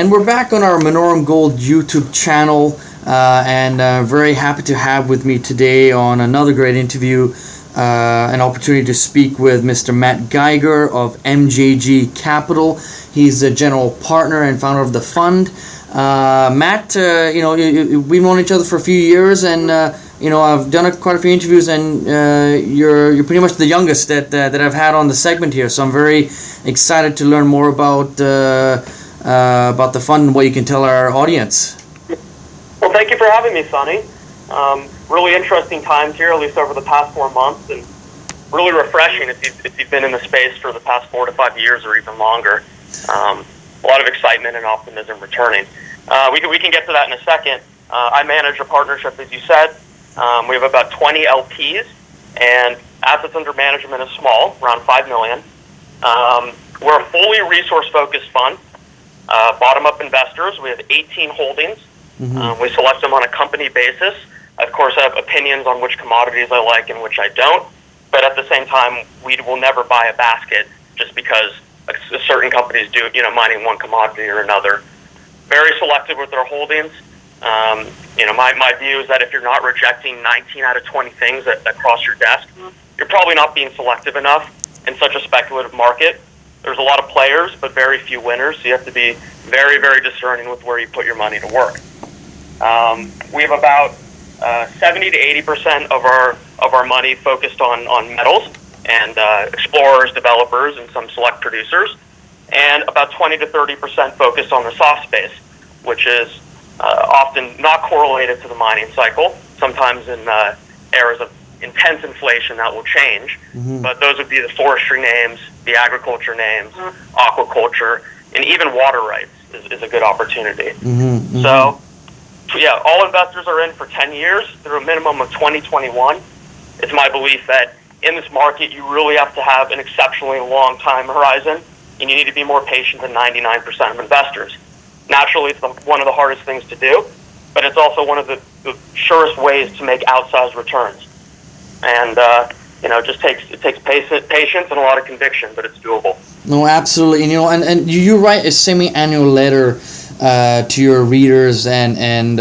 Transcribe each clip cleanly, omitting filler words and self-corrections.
And we're back on our Minorum Gold YouTube channel, and very happy to have with me today on another great interview, an opportunity to speak with Mr. Matt Geiger of MJG Capital. He's the general partner and founder of the fund. Matt, we've known each other for a few years, and I've done quite a few interviews, and you're pretty much the youngest that I've had on the segment here. So I'm very excited to learn more about the fund and what you can tell our audience. Well, thank you for having me, Sonny. Really interesting times here, at least over the past 4 months, and really refreshing if you've been in the space for the past 4 to 5 years or even longer. A lot of excitement and optimism returning. We can get to that in a second. I manage a partnership, as you said. We have about 20 LPs, and assets under management is small, around $5 million. We're a fully resource-focused fund. Bottom-up investors. We have 18 holdings. We select them on a company basis. Of course, I have opinions on which commodities I like and which I don't. But at the same time, we will never buy a basket just because certain companies do, mining one commodity or another. Very selective with their holdings. My view is that if you're not rejecting 19 out of 20 things that cross your desk, you're probably not being selective enough in such a speculative market. There's a lot of players, but very few winners, so you have to be very, very discerning with where you put your money to work. We have about 70 to 80% of our money focused on metals and explorers, developers, and some select producers, and about 20 to 30% focused on the soft space, which is often not correlated to the mining cycle. Sometimes in eras of intense inflation that will change, but those would be the forestry names, the agriculture names, aquaculture, and even water rights is a good opportunity. So, yeah, all investors are in for 10 years through a minimum of 2021. It's my belief that in this market, you really have to have an exceptionally long time horizon, and you need to be more patient than 99% of investors. Naturally, it's one of the hardest things to do, but it's also one of the surest ways to make outsized returns. And it just takes patience and a lot of conviction, but it's doable. No, absolutely. And you write a semi-annual letter to your readers, and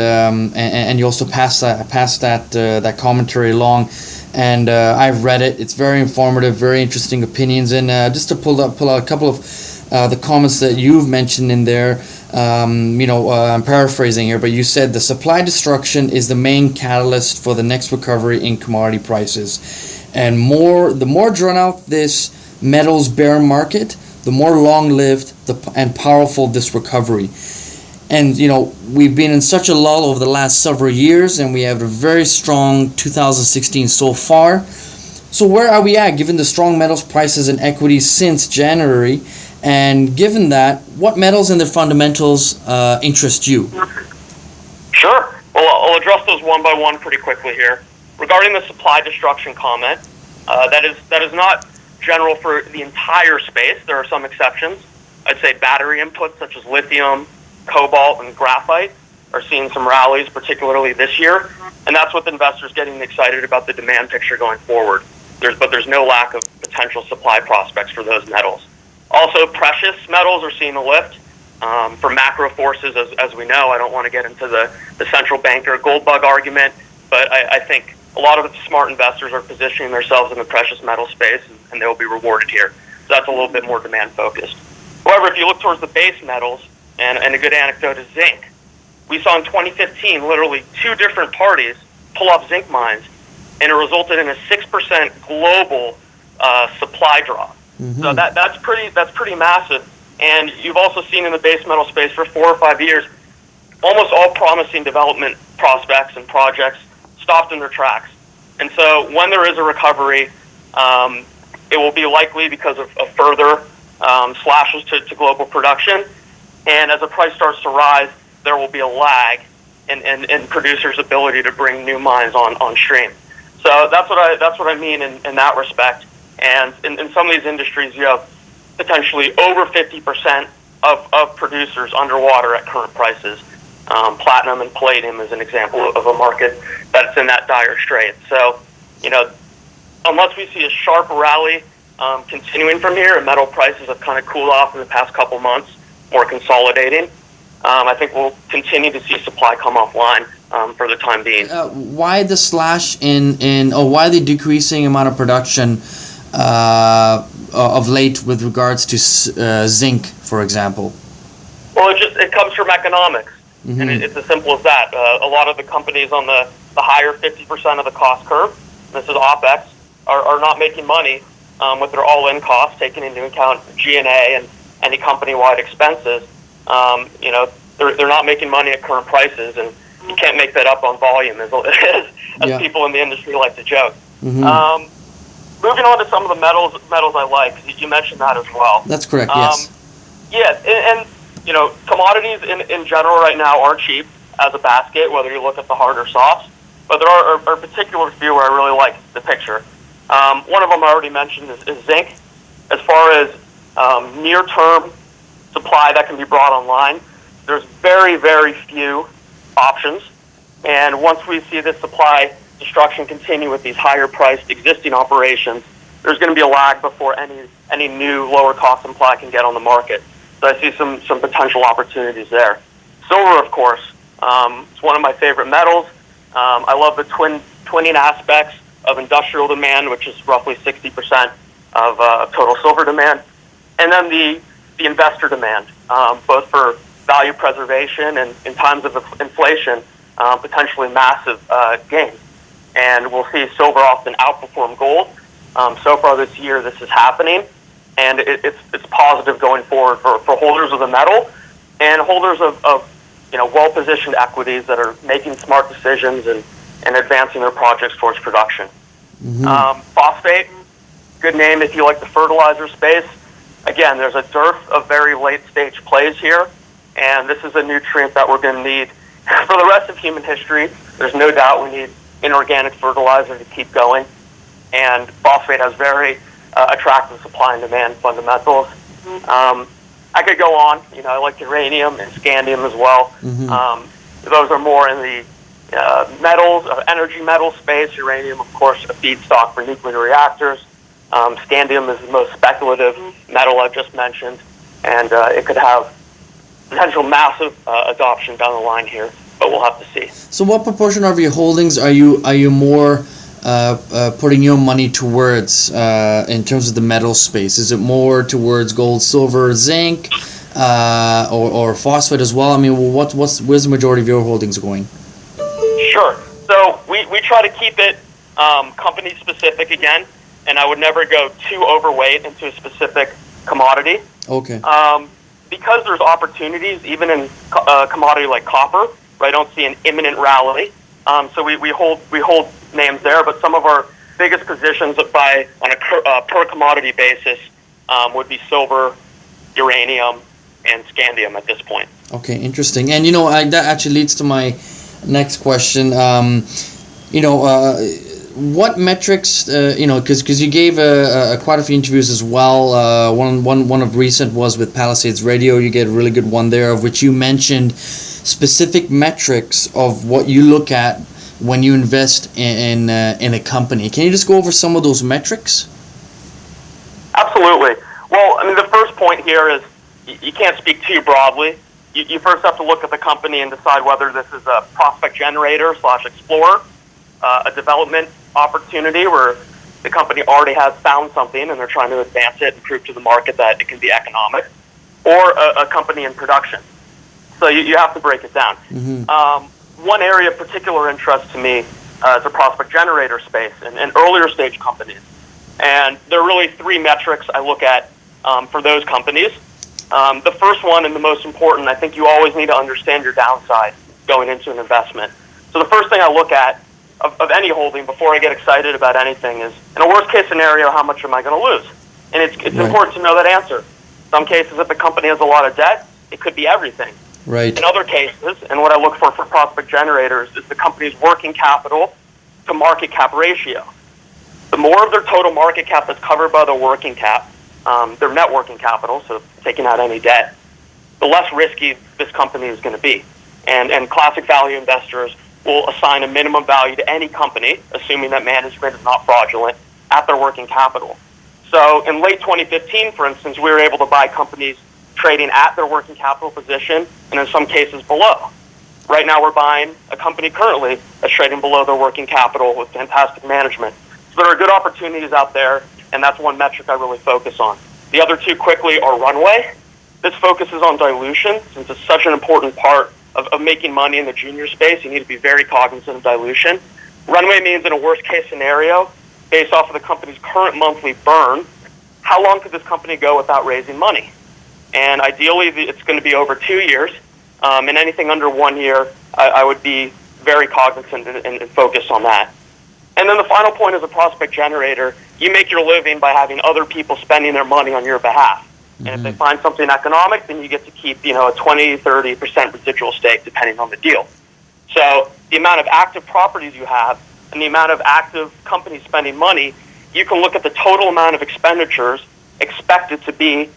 you also pass that commentary along. And I've read it. It's very informative, very interesting opinions. And just to pull out a couple of the comments that you've mentioned in there. I'm paraphrasing here, but you said the supply destruction is the main catalyst for the next recovery in commodity prices. And the more drawn out this metals bear market, the more long-lived and powerful this recovery. And, we've been in such a lull over the last several years, and we have a very strong 2016 so far. So where are we at, given the strong metals prices and equities since January? And given that, what metals and their fundamentals interest you? Sure. Well, I'll address those one by one pretty quickly here. Regarding the supply destruction comment, that is not general for the entire space. There are some exceptions. I'd say battery inputs such as lithium, cobalt, and graphite are seeing some rallies, particularly this year. And that's with investors getting excited about the demand picture going forward. But there's no lack of potential supply prospects for those metals. Also, precious metals are seeing a lift for macro forces, as we know. I don't want to get into the central banker gold bug argument, but I think a lot of smart investors are positioning themselves in the precious metal space, and they will be rewarded here. So that's a little bit more demand-focused. However, if you look towards the base metals, and a good anecdote is zinc, we saw in 2015 literally 2 different parties pull up zinc mines, and it resulted in a 6% global supply drop. So that's pretty massive. And you've also seen in the base metal space for 4 or 5 years, almost all promising development prospects and projects stopped in their tracks. And so when there is a recovery, it will be likely because of further slashes to global production. And as the price starts to rise, there will be a lag in producers' ability to bring new mines on stream. So that's what I mean in that respect. And in some of these industries, you have potentially over 50% of producers underwater at current prices. Platinum and palladium is an example of a market that's in that dire strait. So, unless we see a sharp rally continuing from here, and metal prices have kind of cooled off in the past couple months, more consolidating, I think we'll continue to see supply come offline for the time being. Why the slash or why the decreasing amount of production of late with regards to zinc, for example? Well, it comes from economics, and it's as simple as that. A lot of the companies on the higher 50% of the cost curve, this is OPEX, are not making money with their all-in costs, taking into account G&A and any company-wide expenses. They're not making money at current prices, and you can't make that up on volume, as people in the industry like to joke. Moving on to some of the metals I like, you mentioned that as well. That's correct, yes. And commodities in general right now are cheap as a basket, whether you look at the hard or soft, but there are a particular few where I really like the picture. One of them I already mentioned is zinc. As far as near-term supply that can be brought online, there's very, very few options. And once we see this supply destruction continue with these higher-priced existing operations, there's going to be a lag before any new lower-cost supply can get on the market. So I see some potential opportunities there. Silver, of course, it's one of my favorite metals. I love the twinning aspects of industrial demand, which is roughly 60% of total silver demand, and then the investor demand, both for value preservation and in times of inflation, potentially massive gains. And we'll see silver often outperform gold. So far this year, this is happening, and it's positive going forward for holders of the metal and holders of well-positioned equities that are making smart decisions and advancing their projects towards production. Phosphate, good name if you like the fertilizer space. Again, there's a dearth of very late-stage plays here, and this is a nutrient that we're going to need for the rest of human history. There's no doubt we need inorganic fertilizer to keep going, and phosphate has very attractive supply and demand fundamentals. I could go on. I like uranium and scandium as well. Those are more in the metals, energy metal space. Uranium, of course, a feedstock for nuclear reactors. Scandium is the most speculative metal I've just mentioned, and it could have potential massive adoption down the line here, but we'll have to see. So what proportion of your holdings are you more putting your money towards in terms of the metal space? Is it more towards gold, silver, zinc, or phosphate as well? I mean, where's the majority of your holdings going? Sure. So we try to keep it company specific again, and I would never go too overweight into a specific commodity. Okay. Because there's opportunities even in a commodity like copper, where I don't see an imminent rally. So we hold names there, but some of our biggest positions on a per commodity basis would be silver, uranium, and scandium at this point. Okay, interesting. And that actually leads to my next question. What metrics? Because you gave quite a few interviews as well. One of recent was with Palisades Radio. You get a really good one there, of which you mentioned specific metrics of what you look at when you invest in a company. Can you just go over some of those metrics? Absolutely. Well, I mean, the first point here is you can't speak too broadly. You first have to look at the company and decide whether this is a prospect generator / explorer, a development opportunity where the company already has found something and they're trying to advance it and prove to the market that it can be economic, or a company in production. So you have to break it down. One area of particular interest to me is the prospect generator space and earlier stage companies. And there are really three metrics I look at for those companies. The first one, and the most important, I think you always need to understand your downside going into an investment. So the first thing I look at of any holding before I get excited about anything is, in a worst case scenario, how much am I going to lose? And it's important to know that answer. Some cases, if the company has a lot of debt, it could be everything. Right. In other cases, and what I look for prospect generators is the company's working capital to market cap ratio. The more of their total market cap that's covered by the working cap, their net working capital, so taking out any debt, the less risky this company is going to be. And classic value investors will assign a minimum value to any company, assuming that management is not fraudulent, at their working capital. So in late 2015, for instance, we were able to buy companies trading at their working capital position, and in some cases below. Right now we're buying a company currently that's trading below their working capital with fantastic management. So there are good opportunities out there, and that's one metric I really focus on. The other two quickly are runway. This focuses on dilution, since it's such an important part of making money in the junior space. You need to be very cognizant of dilution. Runway means in a worst case scenario, based off of the company's current monthly burn, how long could this company go without raising money? And ideally, it's going to be over 2 years. And anything under 1 year, I would be very cognizant and focused on that. And then the final point is a prospect generator. You make your living by having other people spending their money on your behalf. And if they find something economic, then you get to keep, a 20, 30% residual stake, depending on the deal. So the amount of active properties you have and the amount of active companies spending money, you can look at the total amount of expenditures expected to be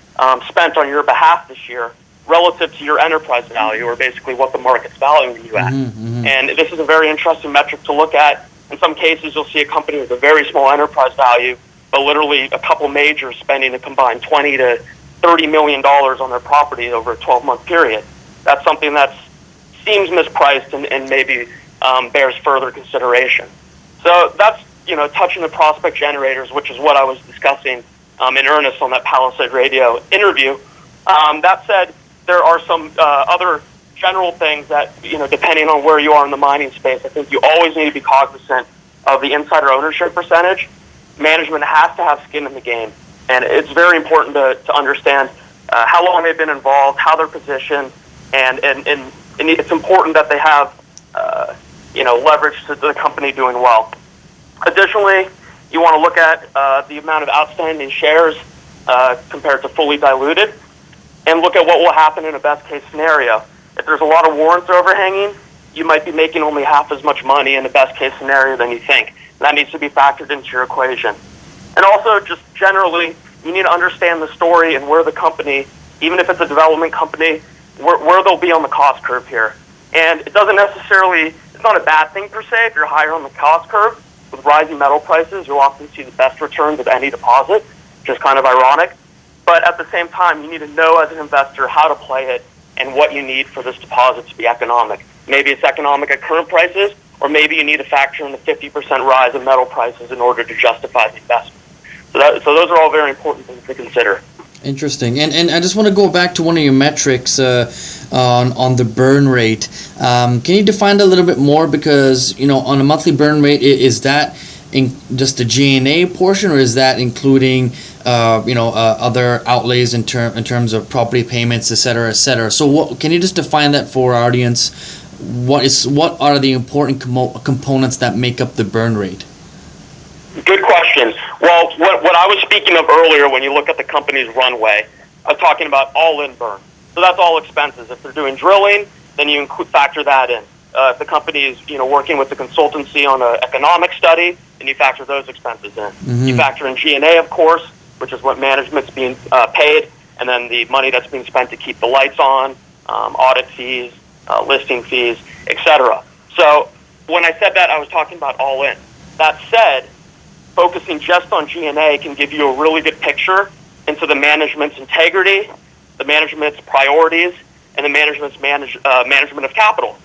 spent on your behalf this year relative to your enterprise value, or basically what the market's valuing you at. And this is a very interesting metric to look at. In some cases, you'll see a company with a very small enterprise value, but literally a couple majors spending a combined $20 to $30 million on their property over a 12-month period. That's something that seems mispriced and maybe bears further consideration. So that's, touching the prospect generators, which is what I was discussing in earnest on that Palisade Radio interview. That said, there are some other general things that, depending on where you are in the mining space, I think you always need to be cognizant of the insider ownership percentage. Management has to have skin in the game. And it's very important to understand how long they've been involved, how they're positioned, and it's important that they have, leverage to the company doing well. Additionally, you want to look at the amount of outstanding shares compared to fully diluted, and look at what will happen in a best-case scenario. If there's a lot of warrants overhanging, you might be making only half as much money in the best-case scenario than you think. That needs to be factored into your equation. And also, just generally, you need to understand the story and where the company, even if it's a development company, where they'll be on the cost curve here. And it doesn't necessarily, it's not a bad thing per se if you're higher on the cost curve. With rising metal prices, you'll often see the best returns of any deposit, which is kind of ironic. But at the same time, you need to know as an investor how to play it and what you need for this deposit to be economic. Maybe it's economic at current prices, or maybe you need to factor in the 50% rise in metal prices in order to justify the investment. So those are all very important things to consider. Interesting. And I just want to go back to one of your metrics on the burn rate. Can you define that a little bit more? Because, on a monthly burn rate, is that in just the G&A portion, or is that including, other outlays in terms of property payments, et cetera, et cetera? So can you just define that for our audience? What are the important components that make up the burn rate? Good question. Well, what I was speaking of earlier, when you look at the company's runway, I was talking about all-in burn. So that's all expenses. If they're doing drilling, then you factor that in. If the company is, working with the consultancy on an economic study, then you factor those expenses in. You factor in G&A, of course, which is what management's being paid, and then the money that's being spent to keep the lights on, audit fees, listing fees, etc. So when I said that, I was talking about all-in. That said, focusing just on G&A can give you a really good picture into the management's integrity, the management's priorities, and the management's management of capital.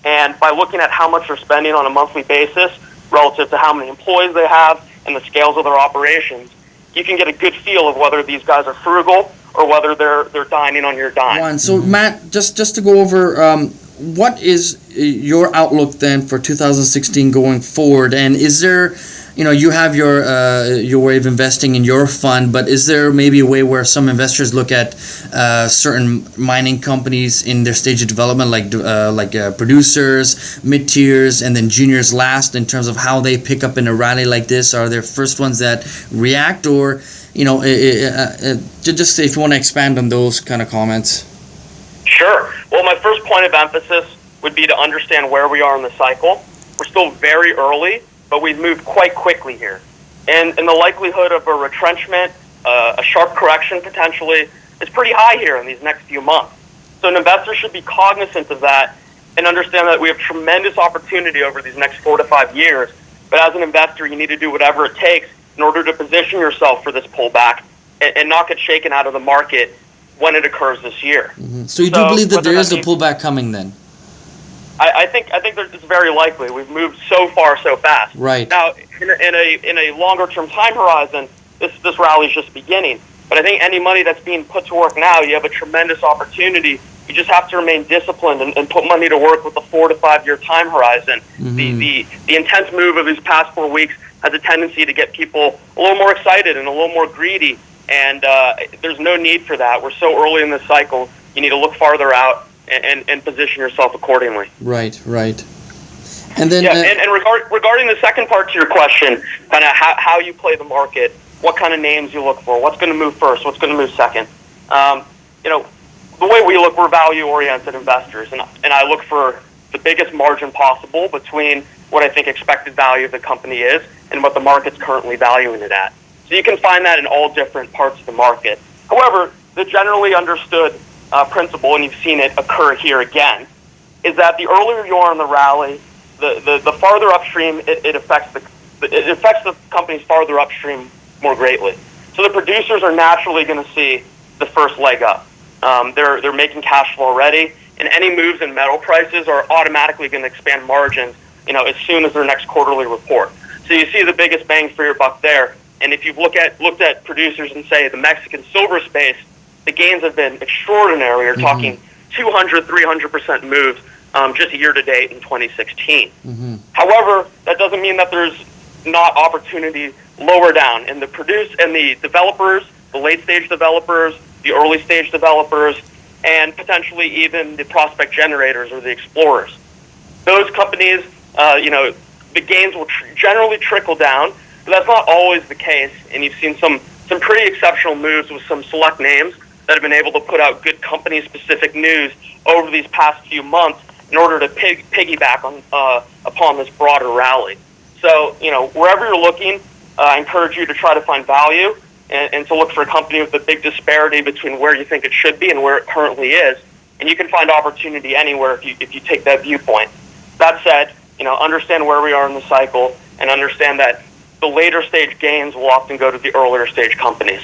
And by looking at how much they're spending on a monthly basis relative to how many employees they have and the scales of their operations, you can get a good feel of whether these guys are frugal or whether they're dining on your dime. So Matt, just to go over, what is your outlook then for 2016 going forward? And is there, you have your way of investing in your fund, but is there maybe a way where some investors look at certain mining companies in their stage of development, like producers, mid-tiers, and then juniors last, in terms of how they pick up in a rally like this? Are there first ones that react, or just if you want to expand on those kind of comments? Sure. Well, my first point of emphasis would be to understand where we are in the cycle. We're still very early, but we've moved quite quickly here. And the likelihood of a retrenchment, a sharp correction potentially, is pretty high here in these next few months. So an investor should be cognizant of that and understand that we have tremendous opportunity over these next 4 to 5 years. But as an investor, you need to do whatever it takes in order to position yourself for this pullback and not get shaken out of the market when it occurs this year. So you do believe that there is a means, pullback coming then? I think it's very likely. We've moved so far so fast. Right. Now, in a longer term time horizon, this rally is just beginning. But I think any money that's being put to work now, you have a tremendous opportunity. You just have to remain disciplined and put money to work with a 4 to 5 year time horizon. The intense move of these past 4 weeks has a tendency to get people a little more excited and a little more greedy. And there's no need for that. We're so early in this cycle. You need to look farther out and position yourself accordingly. Right. And then regarding the second part to your question, kind of how you play the market, what kind of names you look for, what's going to move first, what's going to move second. The way we look, we're value-oriented investors, and I look for the biggest margin possible between what I think expected value of the company is and what the market's currently valuing it at. So you can find that in all different parts of the market. However, the generally understood principle, and you've seen it occur here again, is that the earlier you are in the rally, the farther upstream it affects the companies farther upstream more greatly. So the producers are naturally going to see the first leg up. They're making cash flow already, and any moves in metal prices are automatically going to expand margins, as soon as their next quarterly report. So you see the biggest bang for your buck there. And if you've looked at producers in, say, the Mexican silver space, the gains have been extraordinary. You're talking 200, 300% moves just year to date in 2016. However, that doesn't mean that there's not opportunity lower down. And the developers, the late stage developers, the early stage developers, and potentially even the prospect generators or the explorers. Those companies, the gains will generally trickle down, but that's not always the case. And you've seen some pretty exceptional moves with some select names that have been able to put out good company-specific news over these past few months in order to piggyback upon this broader rally. So, wherever you're looking, I encourage you to try to find value and to look for a company with a big disparity between where you think it should be and where it currently is. And you can find opportunity anywhere if you take that viewpoint. That said, understand where we are in the cycle and understand that the later stage gains will often go to the earlier stage companies.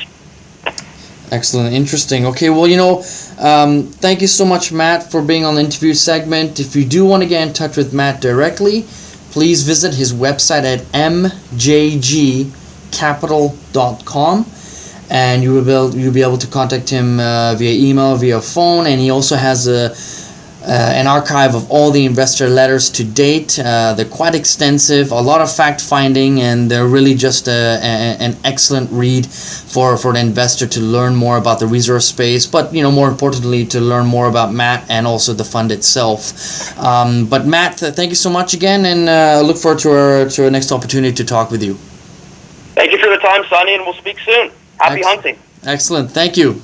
Excellent. Interesting. Okay, well, thank you so much, Matt, for being on the interview segment. If you do want to get in touch with Matt directly, please visit his website at mjgcapital.com, and you'll be able to contact him via email, via phone, and he also has an archive of all the investor letters to date. They're quite extensive, a lot of fact-finding, and they're really just an excellent read for the investor to learn more about the resource space, but more importantly, to learn more about Matt and also the fund itself. But Matt, thank you so much again, and look forward to our next opportunity to talk with you. Thank you for the time, Sonny, and we'll speak soon. Happy hunting. Excellent. Thank you.